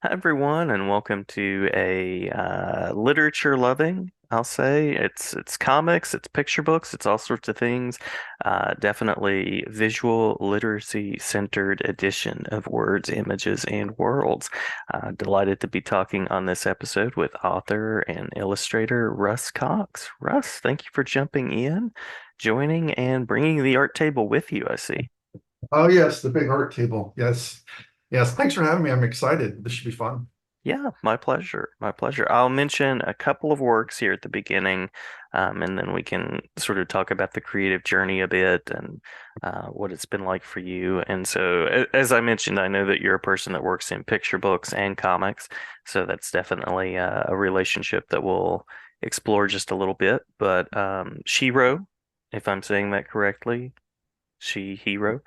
Hi everyone, and welcome to a literature loving. I'll say it's comics, it's picture books, it's all sorts of things. Definitely visual literacy centered edition of Words, Images, and Worlds. Delighted to be talking on this episode with author and illustrator Russ Cox. Russ, thank you for jumping in, joining, and bringing the art table with you. I see. Oh, yes, the big art table. Yes. Yes. Thanks for having me. I'm excited. This should be fun. Yeah, my pleasure. My pleasure. I'll mention a couple of works here at the beginning, and then we can sort of talk about the creative journey a bit and what it's been like for you. And so, as I mentioned, I know that you're a person that works in picture books and comics, so that's definitely a relationship that we'll explore just a little bit. But Shiro, if I'm saying that correctly, She Hero.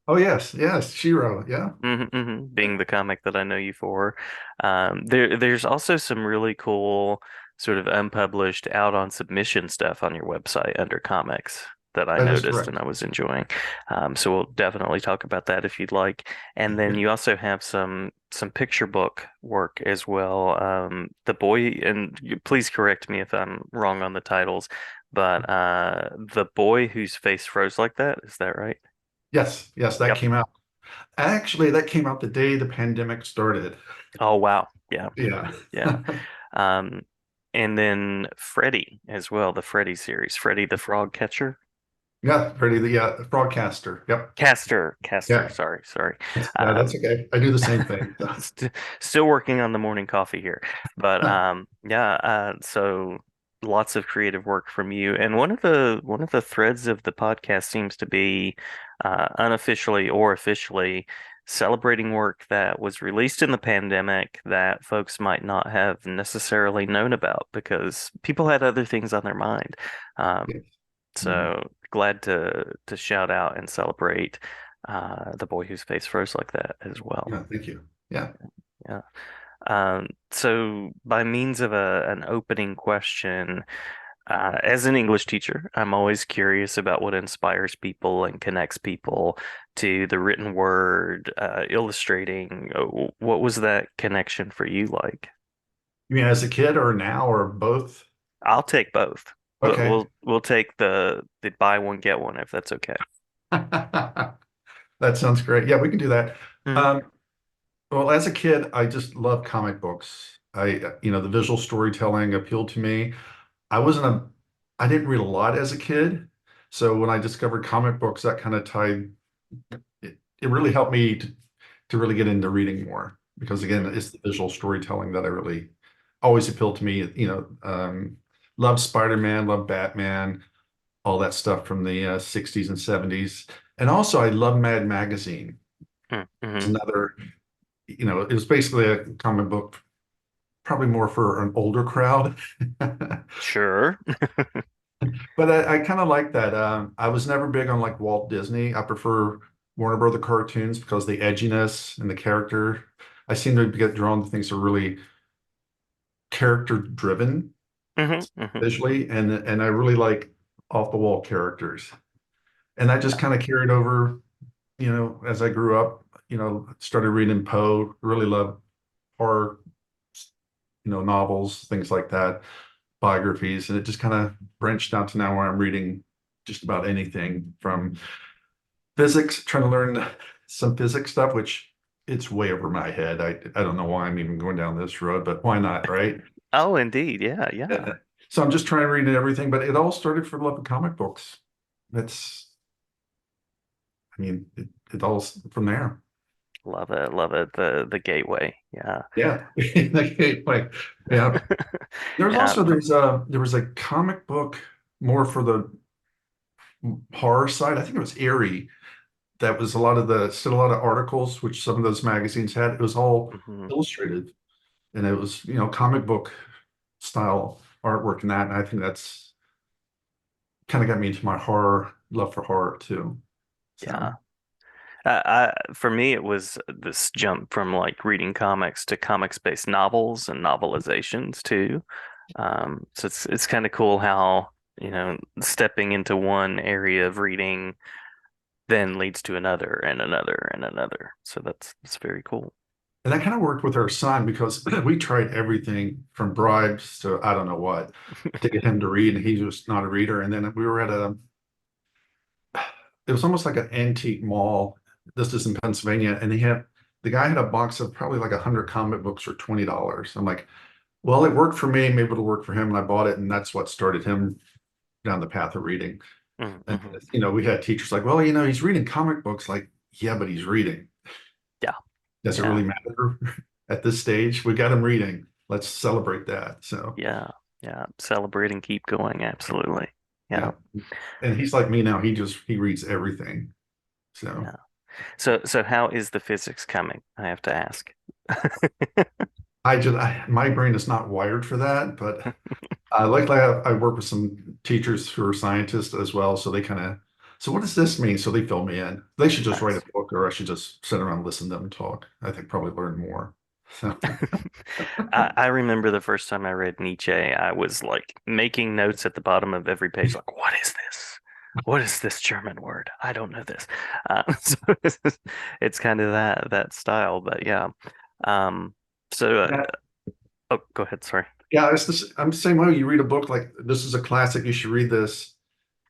Oh, yes. Yes. Shiro. Yeah. Being the comic that I know you for. There's also some really cool sort of unpublished out on submission stuff on your website under comics that I That is noticed and correct. I was enjoying. So we'll definitely talk about that if you'd like. And then Yeah. you also have some picture book work as well. The boy, and please correct me if I'm wrong on the titles, but the boy whose face froze like that, is that right? Yes. Yes. That Yep. came out. Actually, that came out the day the pandemic started. Oh wow. Yeah. Yeah. Yeah. Um, and then Freddy as well, the Freddy series, Freddy the Frog Catcher. Yeah. Pretty, the broadcaster. Yep. Caster, Yeah. sorry. Yeah. Um, That's okay. I do the same thing. st Still working on the morning coffee here. But yeah, so lots of creative work from you. And one of the threads of the podcast seems to be unofficially or officially celebrating work that was released in the pandemic that folks might not have necessarily known about because people had other things on their mind. Um, Yes. Mhm. so glad to shout out and celebrate the boy whose face froze like that as well. Yeah. Thank you. Yeah. Yeah. So by means of an opening question, as an English teacher, I'm always curious about what inspires people and connects people to the written word, illustrating. What was that connection for you like? You mean as a kid or now or both? I'll take both. We'll Okay. we'll take the buy one get one if that's okay. That sounds great. Yeah, we can do that. Mhm. Um, Well, as a kid, I just loved comic books. The visual storytelling appealed to me. I wasn't a, I didn't read a lot as a kid. So when I discovered comic books, that kind of tied, it really helped me to really get into reading more because again, it's the visual storytelling that I really always appealed to me. Love Spider-Man, love Batman, all that stuff from the 60s and 70s. And also I love Mad Magazine. It's Mm-hmm. another, it was basically a comic book probably more for an older crowd. Sure. But I kind of like that. I was never big on like Walt Disney. I prefer Warner Brother cartoons because the edginess and the character. I seem to get drawn to things that are really character driven Hmm. visually, and I really like off the wall characters. And that just kind of carried over, as I grew up. Started reading Poe. Really loved horror, novels, things like that, biographies, and it just kind of branched out to now where I'm reading just about anything from physics, trying to learn some physics stuff, which it's way over my head. I don't know why I'm even going down this road, but why not, right? Oh, indeed. Yeah, yeah. Uh, So I'm just trying to read everything, but it all started from love of comic books. That's, it all from there. Love it. Love it. The gateway. Yeah. Yeah. Like, yeah. Yeah. There was a comic book more for the horror side. I think it was Eerie. That was a lot of the still a lot of articles, which some of those magazines had. It was all Hmm. illustrated, and it was comic book style artwork and that. And I think that's kind of got me into my horror love for horror too. Yeah. So For me, it was this jump from like reading comics to comics-based novels and novelizations too. So it's kind of cool how, stepping into one area of reading then leads to another and another and another. So that's very cool. And that kind of worked with our son because we tried everything from bribes to I don't know what to get him to read, and he was not a reader. And then we were at it was almost like an antique mall. This is in Pennsylvania, and the guy had a box of probably like 100 comic books for $20. I'm like, well, it worked for me, maybe it'll work for him, and I bought it, and that's what started him down the path of reading. And Mm-hmm. we had teachers like, well, he's reading comic books. Like, yeah, but he's reading. Yeah, Does it yeah, really matter at this stage? We got him reading. Let's celebrate that. So, yeah, yeah. Celebrate and keep going. Absolutely. Yeah, yeah. And he's like me now. He reads everything. So yeah. So how is the physics coming? I have to ask. my brain is not wired for that, but luckily I work with some teachers who are scientists as well. So they kind of, so what does this mean? So they fill me in. They should just write a Nice. book or I should just sit around and listen to them talk. I think probably learn more. So I remember the first time I read Nietzsche, I was like making notes at the bottom of every page, like, what is this? What is this German word? I don't know this. So it's kind of that style, but yeah. Um, so yeah, oh, go ahead. Sorry. yeah, I'm the same way. You read a book like this is a classic, you should read this.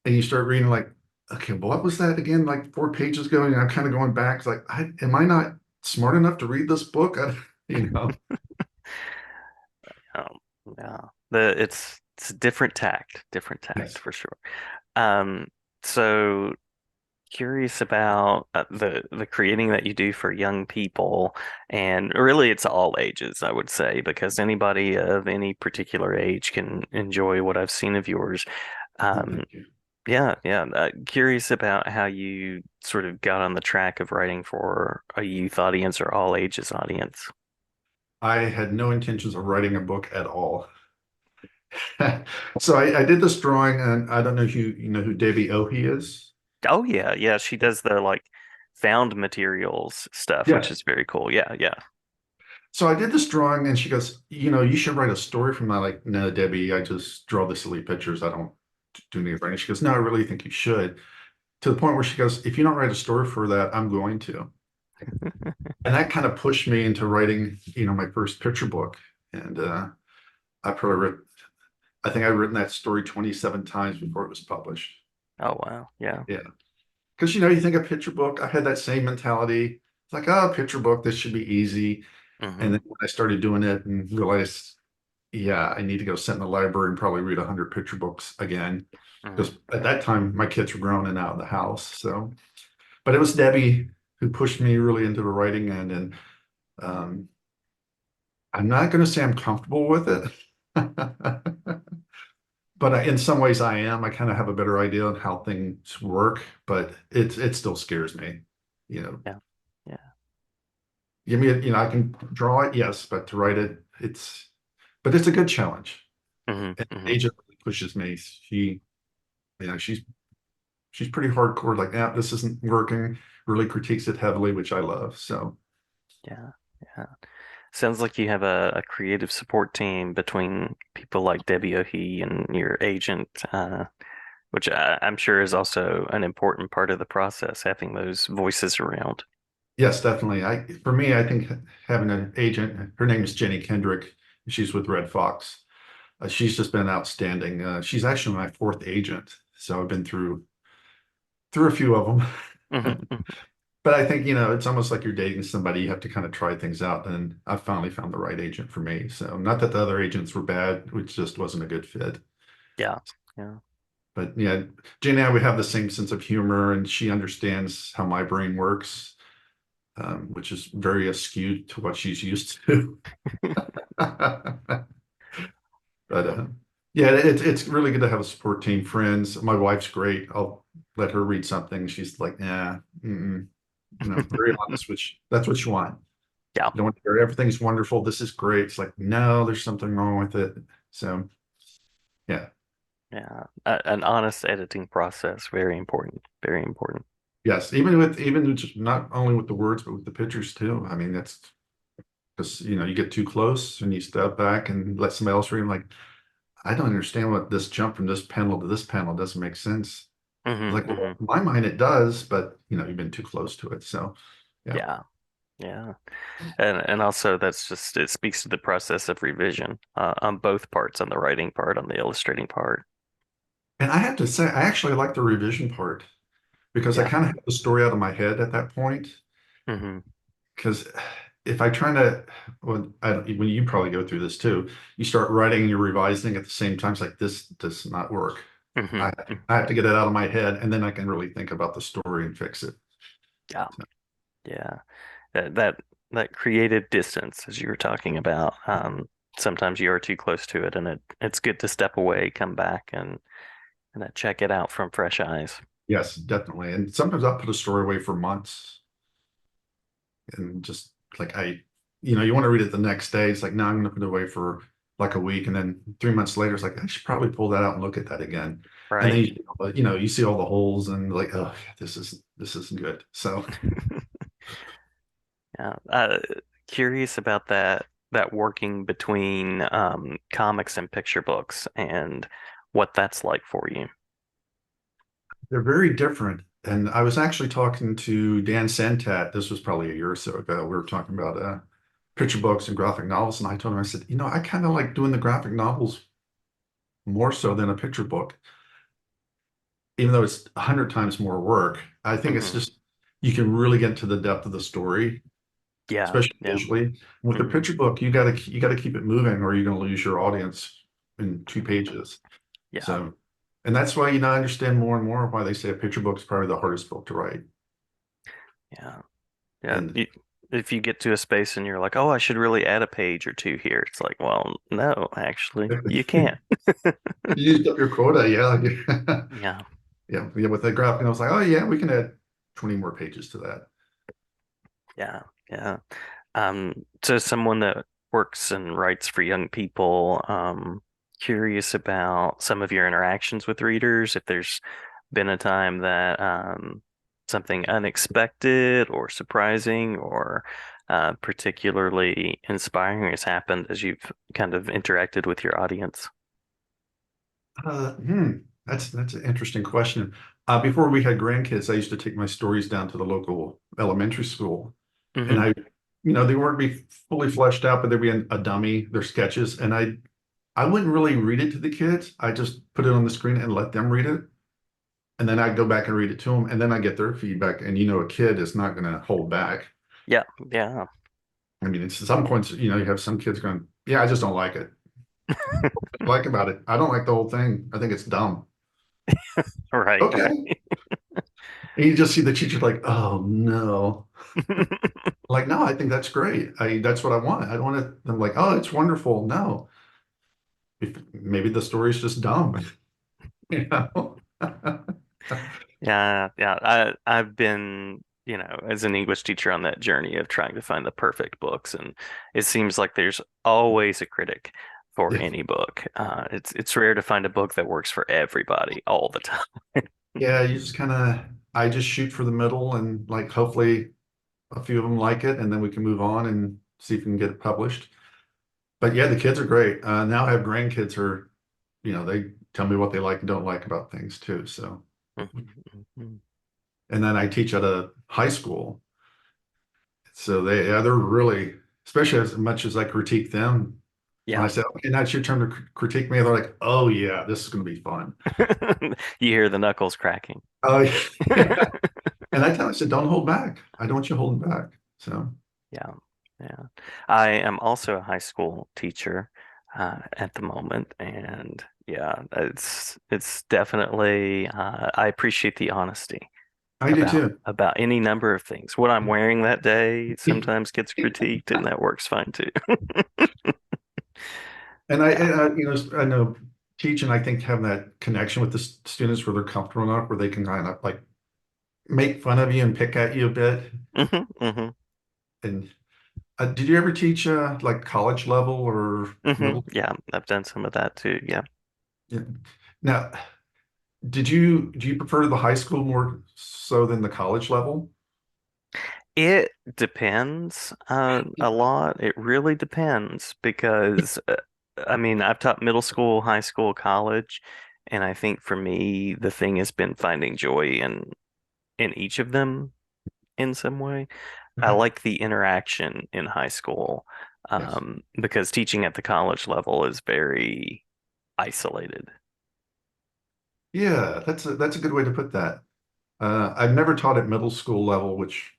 And you start reading like, okay, what was that again? Like 4 pages ago, and I'm kind of going back. It's like, am I not smart enough to read this book? You know, Um, yeah, it's different tact yes, for sure. Um, so curious about the creating that you do for young people, and really it's all ages, I would say, because anybody of any particular age can enjoy what I've seen of yours. oh, Um, thank you. yeah, yeah. Curious about how you sort of got on the track of writing for a youth audience or all ages audience. I had no intentions of writing a book at all. So I did this drawing, and I don't know if you know who Debbie Ohi is. Oh yeah, yeah. She does the like found materials stuff, which Yes. is very cool. Yeah, yeah. So I did this drawing, and she goes, you should write a story from that. Like, no, Debbie, I just draw the silly pictures. I don't do anything. And she goes, no, I really think you should. To the point where she goes, if you don't write a story for that, I'm going to. And that kind of pushed me into writing, my first picture book. And I probably wrote, I think I've written that story 27 times before it was published. Oh wow, yeah. Yeah. Because, you think a picture book, I had that same mentality. It's like, oh, picture book, this should be easy. And Hmm. then when I started doing it and realized, yeah, I need to go sit in the library and probably read 100 picture books again. Hmm. Because at that time, my kids were grown and out of the house. So, but it was Debbie who pushed me really into the writing end. And um, I'm not going to say I'm comfortable with it, but in some ways I am. I kind of have a better idea on how things work, but it still scares me. You know, Yeah, yeah. give me I can draw it, yes, but to write it, but it's a good challenge. Hmm. And the Hmm. agent really pushes me. She's pretty hardcore, like, yeah, this isn't working, really critiques it heavily, which I love. So Yeah, yeah. Sounds like you have a creative support team between people like Debbie Ohi and your agent, which I'm sure is also an important part of the process, having those voices around. yes, definitely. For me, I think having an agent, her name is Jenny Kendrick. She's with Red Fox. She's just been outstanding. She's actually my fourth agent, so I've been through a few of Hmm. them. But I think, it's almost like you're dating somebody. You have to kind of try things out, and I finally found the right agent for me. So not that the other agents were bad, which just wasn't a good fit. Yeah, yeah. But yeah, Jenny and I, we have the same sense of humor, and she understands how my brain works, which is very askew to what she's used to. But yeah, it's really good to have a support team, friends. My wife's great. I'll let her read something. She's like, yeah, very honest, which that's what you want. Yeah, You don't want to hear everything's wonderful. This is great. It's like, no, there's something wrong with it. So yeah, yeah. An honest editing process, very important, very important. yes, even with just not only with the words, but with the pictures too. I mean, that's because you get too close and you step back and let somebody else read. I'm like, I don't understand what this jump from this panel to this panel doesn't make sense. Hmm. Like, well, Hmm. in my mind it does, but you've been too close to it. So yeah. Yeah. Yeah. And also that's just it speaks to the process of revision on both parts, on the writing part, on the illustrating part. And I have to say, I actually like the revision part because I Yeah. kind of have the story out of my head at that point. Hmm. Because if I try to, well, when you probably go through this too, you start writing and you're revising at the same time. It's like this does not work. Hmm. I I have to get it out of my head, and then I can really think about the story and fix it. Yeah. So, Yeah. That that creative distance, as you were talking about, sometimes you are too close to it, and it's good to step away, come back, and check it out from fresh eyes. yes, definitely. And sometimes I'll put a story away for months and just like you want to read it the next day. It's like, no, I'm going to put it away for like a week, and then 3 months later, it's like I should probably pull that out and look at that again. And then Right. you see all the holes and like, oh, this isn't good. So Yeah. Curious about that working between comics and picture books and what that's like for you. they're very different. And I was actually talking to Dan Santat. This was probably a year or so ago. We were talking about picture books and graphic novels, and I told him, I said, I kind of like doing the graphic novels more so than a picture book, even though it's 100 times more work. I think it's Hmm. just you can really get to the depth of the story, Yeah. especially Yeah. visually. With a Hmm. picture book, you gotta keep it moving, or you're gonna lose your audience in 2 pages. Yeah. So, and that's why I understand more and more why they say a picture book is probably the hardest book to write. Yeah. Yeah. And If you get to a space and you're like, oh, I should really add a page or two here, it's like, well, no, actually, you can't. you used up your quota, yeah. Yeah. Yeah, with the graphic, I was like, oh yeah, we can add 20 more pages to that. Yeah. Yeah. So someone that works and writes for young people, curious about some of your interactions with readers, if there's been a time that something unexpected or surprising or particularly inspiring has happened as you've kind of interacted with your audience. Uh, hmm, that's an interesting question. Before we had grandkids, I used to take my stories down to the local elementary school, and Hmm. they weren't be fully fleshed out, but there'd be a dummy, their sketches, and I wouldn't really read it to the kids. I just put it on the screen and let them read it, and then I'd go back and read it to them, and then I get their feedback. And a kid is not going to hold back. Yeah, yeah. I mean, it's at some points, you have some kids going, "Yeah, I just don't like it. What do you like about it? I don't like the whole thing. I think it's dumb." Right, Okay. And you just see the teacher like, "Oh no." right. Like, no, I think that's great. That's what I want. I don't want it. I'm like, oh, it's wonderful. No, maybe the story's just dumb, you know? Yeah, yeah. I've been, as an English teacher on that journey of trying to find the perfect books, and it seems like there's always a critic for Yeah, any book. It's rare to find a book that works for everybody all the time. yeah. I just shoot for the middle, and like hopefully a few of them like it, and then we can move on and see if we can get it published. But yeah, the kids are great. Now I have grandkids who are, they tell me what they like and don't like about things too. So, Mhm, mhm. and then I teach at a high school. So they're really, especially as much as I critique them, when I Yeah. say, okay, now it's your turn to critique me, they're like, oh yeah, this is going to be fun. You hear the knuckles cracking. Oh yeah. And I tell them, I said, don't hold back. I don't want you holding back. So Yeah, yeah. I am also a high school teacher at the moment, and yeah, it's definitely I appreciate the honesty I do about too. about any number of things. What I'm wearing that day sometimes gets critiqued, and that works fine too. Yeah. I know teaching, I think having that connection with the students where they're comfortable enough where they can kind of like make fun of you and pick at you a bit. Hmm. Hmm. And did you ever teach like college level or Hmm. middle? Yeah, I've done some of that too. Yeah. Yeah. Now, do you prefer the high school more so than the college level? It depends a lot. It really depends because I mean, I've taught middle school, high school, college, and I think for me, the thing has been finding joy in each of them in some way. I like the interaction in high school, Yes. because teaching at the college level is very isolated. Yeah, that's a good way to put that. I've never taught at middle school level, which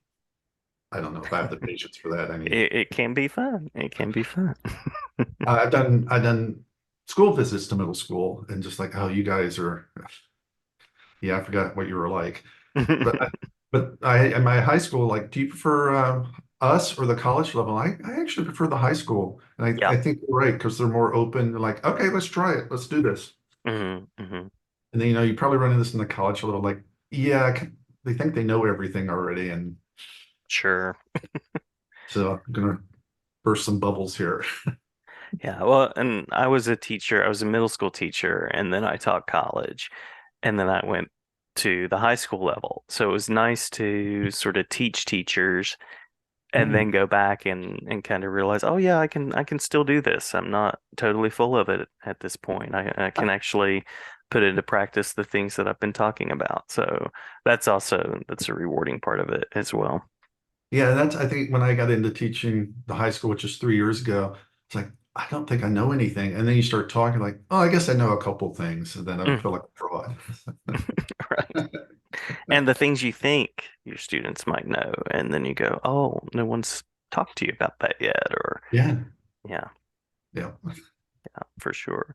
I don't know if I have the patience for that. I mean, It can be fun. It can be fun. I've done school visits to middle school and just like, oh, you guys are, yeah, I forgot what you were like. But but in my high school, like, do you prefer us or the college level? I actually prefer the high school, and Yeah. I think you're right because they're more open. They're like, okay, let's try it, let's do this. Hmm. And then you probably run into this in the college level, like, yeah, they think they know everything already, and Sure. so I'm gonna burst some bubbles here. Yeah. Well, and I was a teacher. I was a middle school teacher, and then I taught college, and then I went to the high school level. So it was nice to sort of teach teachers and Mm, then go back and kind of realize, oh yeah, I can still do this. I'm not totally full of it at this point. I can actually put into practice the things that I've been talking about. So that's a rewarding part of it as well. yeah, that's I think when I got into teaching the high school, which is 3 years ago, it's like I don't think I know anything, and then you start talking like, oh, I guess I know a couple things, and then I Mm, feel like a fraud. right. And the things you think your students might know, and then you go, oh, no one's talked to you about that yet, or Yeah, yeah, yeah. for sure.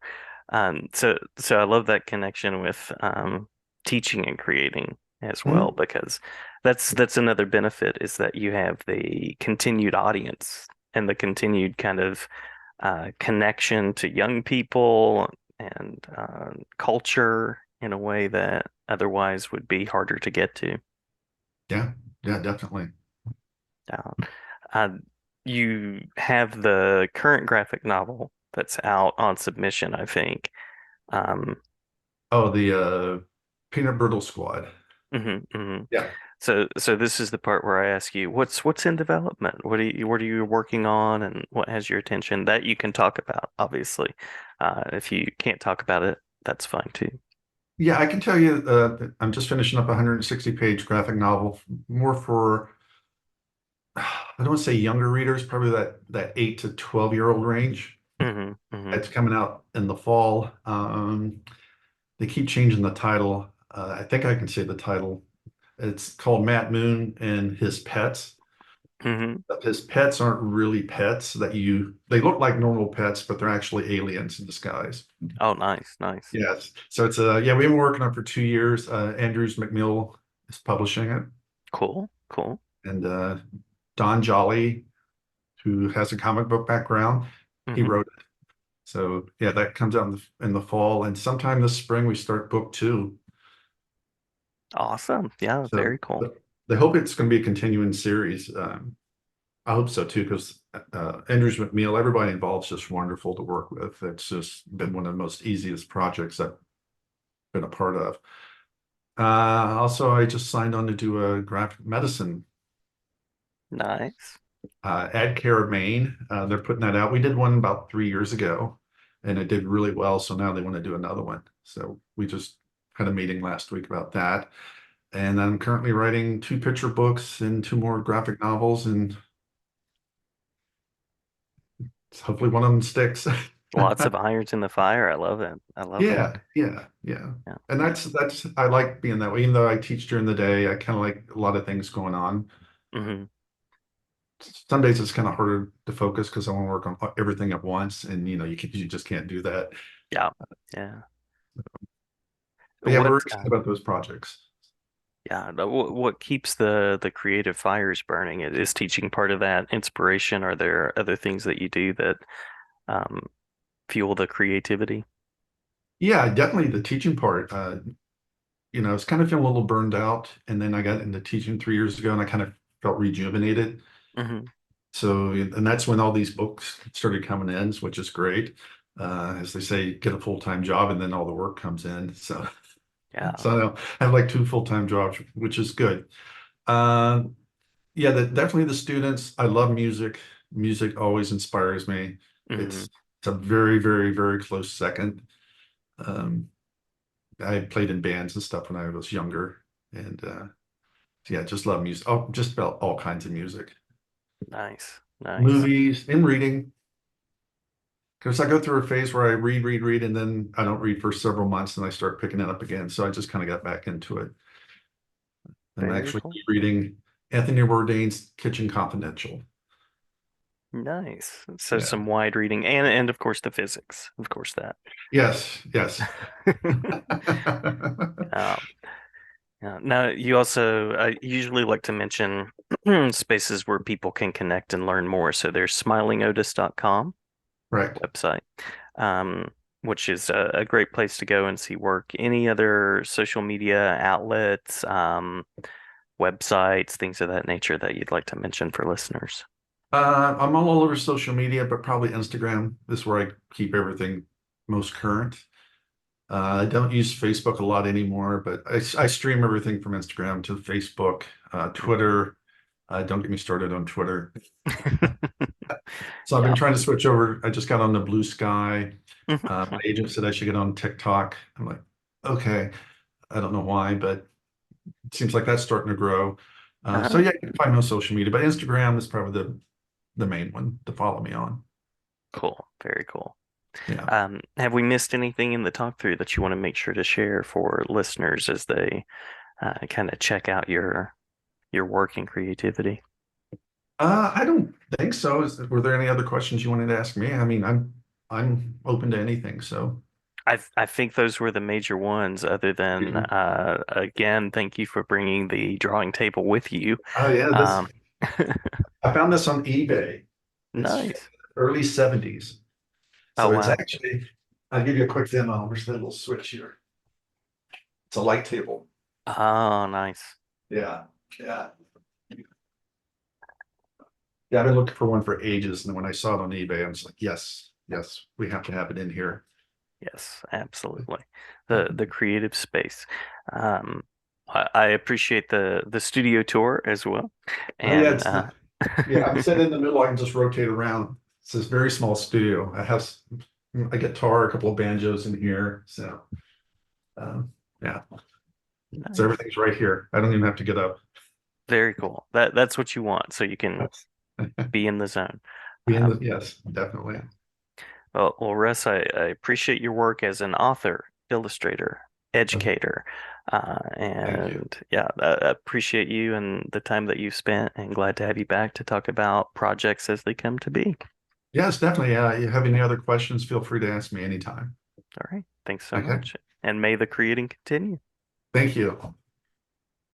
So I love that connection with teaching and creating as well, Mhm. because that's another benefit is that you have the continued audience and the continued kind of connection to young people and culture in a way that otherwise would be harder to get to. Yeah, yeah, definitely. Uh, uh, you have the current graphic novel that's out on submission, I think. Um, Oh, the Peanut Brittle Squad. hmm hmm. Yeah. So this is the part where I ask you, what's in development? What are you working on, and what has your attention? That you can talk about, obviously. If you can't talk about it, that's fine too. Yeah, I can tell you that I'm just finishing up a 160-page graphic novel, more for, I don't want to say younger readers, probably that 8 to 12-year-old range. Hmm hmm. It's coming out in the fall. They keep changing the title. I think I can say the title. It's called Matt Moon and His Pets. Hmm. His pets aren't really pets they look like normal pets, but they're actually aliens in disguise. Oh, nice, nice. Yes. So yeah, we've been working on it for 2 years. Andrews McMill is publishing it. Cool, cool. And Don Jolly, who has a comic book background, he Hmm. wrote it. So yeah, that comes out in the fall. And sometime this spring we start book two. Awesome. Yeah, So very cool. they hope it's going to be a continuing series. I hope so too, because Andrews McMill, everybody involved is just wonderful to work with. It's just been one of the most easiest projects I've been a part of. Also, I just signed on to do a graphic medicine Nice. Ad Care Maine. They're putting that out. We did one about 3 years ago, and it did really well. So now they want to do another one. So we just had a meeting last week about that. And I'm currently writing two picture books and two more graphic novels, and hopefully one of them sticks. Lots of irons in the fire. I love it. I love it. Yeah, yeah, yeah. Yeah. And that's I like being that way. Even though I teach during the day, I kind of like a lot of things going on. Hmm. Some days it's kind of harder to focus because I want to work on everything at once, and you just can't do that. Yeah. Yeah. But yeah, we're What excited about those projects. Yeah, what keeps the creative fires burning? Is teaching part of that inspiration? Are there other things that you do that um, fuel the creativity? Yeah, definitely the teaching part. I was kind of feeling a little burned out, and then I got into teaching 3 years ago, and I kind of felt rejuvenated. Hmm. So, and that's when all these books started coming in, which is great. As they say, get a full-time job, and then all the work comes in. So, Yeah. so I have like two full-time jobs, which is good. Uh, yeah, definitely the students. I love music. Music always inspires me. Hmm. It's a very, very, very close second. Um, I played in bands and stuff when I was younger, and Yeah, just love music. Oh, just about all kinds of music, Nice, nice. movies, and reading. Because I go through a phase where I read, and then I don't read for several months, and I start picking it up again. So I just kind of got back into it. I'm Very actually cool. reading Anthony Bourdain's Kitchen Confidential. Nice. So Yeah. some wide reading and of course the physics. Of course that. Yes, yes. Um, yeah. Now you also usually like to mention spaces where people can connect and learn more. So there's smilingotis.com Right. website, um, which is a great place to go and see work. Any other social media outlets, websites, things of that nature that you'd like to mention for listeners? I'm all over social media, but probably Instagram is where I keep everything most current. I don't use Facebook a lot anymore, but I stream everything from Instagram to Facebook, Twitter. Don't get me started on Twitter. So I've been Yeah. trying to switch over. I just got on the Blue Sky. My agent said I should get on TikTok. I'm like, okay, I don't know why, but it seems like that's starting to grow. So Uh-huh. yeah, you can find me on social media, but Instagram is probably the main one to follow me on. Cool. Very cool. Yeah. Have we missed anything in the talk through that you want to make sure to share for listeners as they kind of check out your work and creativity? I don't think so. Were there any other questions you wanted to ask me? I mean, I'm open to anything. So I think those were the major ones, other than yeah. again, thank you for bringing the drawing table with you. Oh yeah, this Um, I found this on eBay. It's nice. early 70s. Oh So it's wow. actually, I'll give you a quick demo. Where's that little switch here? It's a light table. Oh, nice. Yeah. Yeah. Yeah, I've been looking for one for ages. And when I saw it on eBay, I was like, yes, yes, we have to have it in here. Yes, absolutely. The creative space. Um, I appreciate the studio tour as well, Oh yeah, and it's not, yeah, I'm sitting in the middle. I can just rotate around. It's this very small studio. I have a guitar, a couple of banjos in here. So yeah, so nice. everything's right here. I don't even have to get up. Very cool. That's what you want, so you can be in the zone. Um, Yes, definitely. yeah. Well, Russ, I appreciate your work as an author, illustrator, educator, Thank you. and yeah, I appreciate you and the time that you've spent, and glad to have you back to talk about projects as they come to be. Yes, definitely. You have any other questions, feel free to ask me anytime. All right. Thanks so Okay. much, and may the creating continue. Thank you.